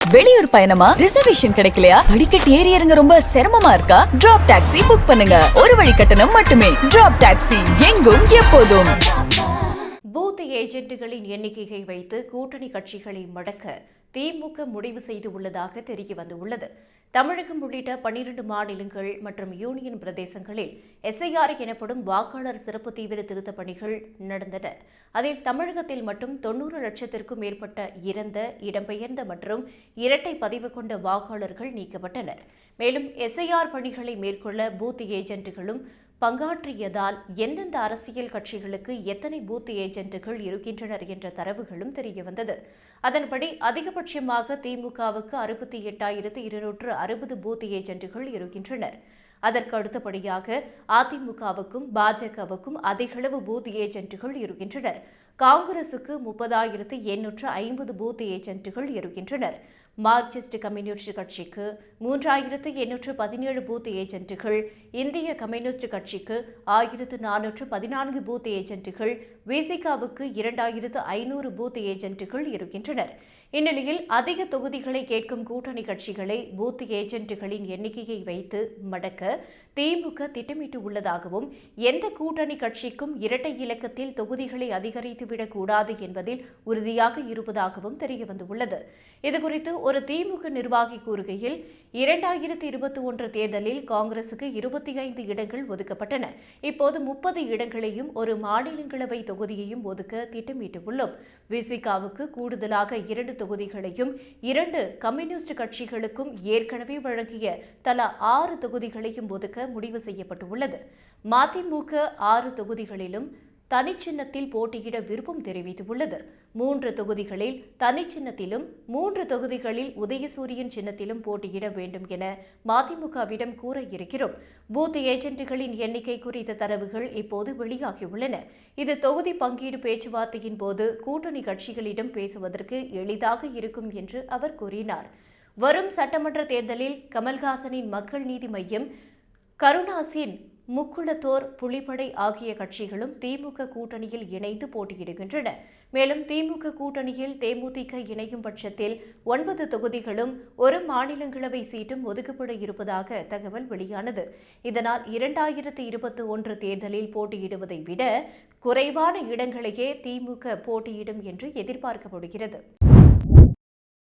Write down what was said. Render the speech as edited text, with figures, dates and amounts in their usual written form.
வெளியூர் பயணமா? ரிசர்வேஷன் கிடைக்கலையா? படிக்கட்டு ஏறி இறங்க ரொம்ப சிரமமா இருக்கா? டிராப் டாக்ஸி புக் பண்ணுங்க. ஒரு வழி கட்டணம் மட்டுமே. டிராப் டாக்ஸி, எங்கும் எப்போதும். பூத் ஏஜென்ட்டுகளின் எண்ணிக்கையை வைத்து கூட்டணி கட்சிகளை மடக்க திமுக முடிவு செய்துள்ளதாக தெரிய வந்துள்ளது. தமிழகம் உள்ளிட்ட 12 மாநிலங்கள் மற்றும் யூனியன் பிரதேசங்களில் எஸ்ஐஆர் எனப்படும் வாக்காளர் சிறப்பு தீவிர திருத்தப் பணிகள் நடந்தன. அதில் தமிழகத்தில் மட்டும் 90 லட்சத்திற்கும் மேற்பட்ட இறந்த, இடம்பெயர்ந்த மற்றும் இரட்டை பதிவு கொண்ட வாக்காளர்கள் நீக்கப்பட்டனர். மேலும் எஸ்ஐஆர் பணிகளை மேற்கொள்ள பூத் ஏஜென்ட்டுகளும் பங்காற்றியதால் எந்தெந்த அரசியல் கட்சிகளுக்கு எத்தனை பூத் ஏஜென்ட்டுகள் இருக்கின்றனர் என்ற தரவுகளும் தெரியவந்தது. அதன்படி அதிகபட்சமாக திமுகவுக்கு 68,260 பூத் ஏஜென்ட்டுகள் இருக்கின்றனர். அதற்கு அடுத்தபடியாக அதிமுகவுக்கும் பாஜகவுக்கும் அதிகளவு பூத் ஏஜென்ட்டுகள் இருக்கின்றனர். காங்கிரசுக்கு 30,850 பூத் ஏஜென்ட்டுகள் இருக்கின்றனர். மார்க்சிஸ்ட் கம்யூனிஸ்ட் கட்சிக்கு 3,817 பூத் ஏஜென்ட்டுகள், இந்திய கம்யூனிஸ்ட் கட்சிக்கு 1,414 பூத் ஏஜென்ட்டுகள், விசிகாவுக்கு 2,500 பூத் ஏஜென்ட்டுகள் இருக்கின்றனர். இந்நிலையில் அதிக தொகுதிகளை கேட்கும் கூட்டணி கட்சிகளை பூத் ஏஜென்ட்டுகளின் எண்ணிக்கையை வைத்து மடக்க திமுக திட்டமிட்டுள்ளதாகவும், எந்த கூட்டணி கட்சிக்கும் இரட்டை இலக்கத்தில் தொகுதிகளை அதிகரித்துவிடக் கூடாது என்பதில் உறுதியாக இருப்பதாகவும் தெரியவந்துள்ளது. இதுகுறித்து ஒரு திமுக நிர்வாகி கூறுகையில், 2021 தேர்தலில் காங்கிரசுக்கு 25 இடங்கள் ஒதுக்கப்பட்டன. இப்போது 30 இடங்களையும் ஒரு மாநிலங்களவை தொகுதியையும் ஒதுக்க திட்டமிட்டுள்ளோம். விசிகாவுக்கு கூடுதலாக 2 தொகுதிகளையும் 2 கம்யூனிஸ்ட் கட்சிகளுக்கும் ஏற்கனவே வழங்கிய தலா 6 தொகுதிகளையும் ஒதுக்க முடிவு செய்யப்பட்டுள்ளது. மதிமுக 6 தொகுதிகளிலும் தனிச்சின்னத்தில் போட்டியிட விருப்பம் தெரிவித்துள்ளது. 3 தொகுதிகளில் தனிச்சின்னத்திலும் 3 தொகுதிகளில் உதயசூரியன் சின்னத்திலும் போட்டியிட வேண்டும் என மதிமுகவிடம் கூற இருக்கிறோம். பூத் ஏஜென்ட்டுகளின் எண்ணிக்கை குறித்த தரவுகள் இப்போது வெளியாகியுள்ளன. இது தொகுதி பங்கீடு பேச்சுவார்த்தையின் போது கூட்டணி கட்சிகளிடம் பேசுவதற்கு எளிதாக இருக்கும் என்று அவர் கூறினார். வரும் சட்டமன்ற தேர்தலில் கமல்ஹாசனின் மக்கள் நீதி மய்யம், கருணாசின் முக்குளத்தோர் புலிப்படை ஆகிய கட்சிகளும் திமுக கூட்டணியில் இணைந்து போட்டியிடுகின்றன. மேலும் திமுக கூட்டணியில் தேமுதிக இணையும் பட்சத்தில் 9 தொகுதிகளும் ஒரு மாநிலங்களவை சீட்டும் ஒதுக்கப்பட இருப்பதாக தகவல் வெளியானது. இதனால் 2021 தேர்தலில் போட்டியிடுவதை விட குறைவான இடங்களையே திமுக போட்டியிடும் என்று எதிர்பார்க்கப்படுகிறது.